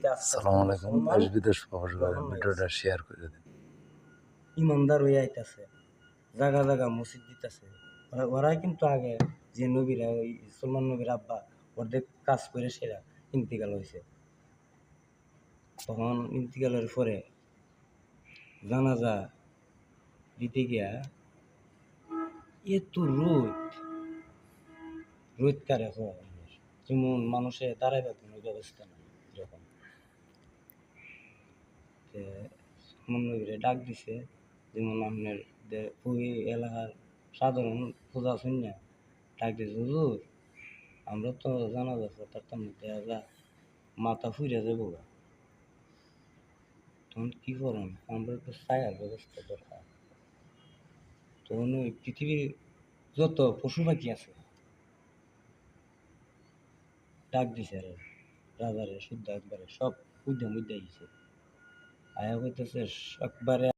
পৃথিবীতে আস্তে আস্তে আসসালামু আলাইকুম। মুসলমান দেশ বিদেশ প্রবাসী ভাই গ্রহণ হয়ে ভিডিওটা গেছে, শেয়ার করে দিন। ইমানদার হয়ে আইতাছে, জায়গা জায়গা মসজিদ দিতেছে। ওরাই কিন্তু আগে যে নবীরা ওই মুসলমান নবীর আব্বা অর্ধেক কাজ করে সেরা ইন্তিকাল হয়েছে। তখন ইন্তিকালের পরে জানাজা দিতে গিয়া এত রোদ কারে হয়, যেমন মানুষে দাঁড়াইবার কোনো ব্যবস্থা নেই। যখন নবীরে ডাক দিছে, যেমন আপনার ওই এলাকার সাধারণ পূজা শুনিয়া ডাক দিছে, হুজুর আমরা তো জানাজা পড়তাম না, মাথা ফুইরা যাবো গা। তখন কি করুন, আমরা তো ছায়ার ব্যবস্থা দরকার। তখন ওই পৃথিবীর যত পশু পাখি আছে ডাক দিছে, আর রাজারে শুদ্ধ একবারে সব উদ্যম উদ্যাই গেছে। আয়া হইতেছে একবারে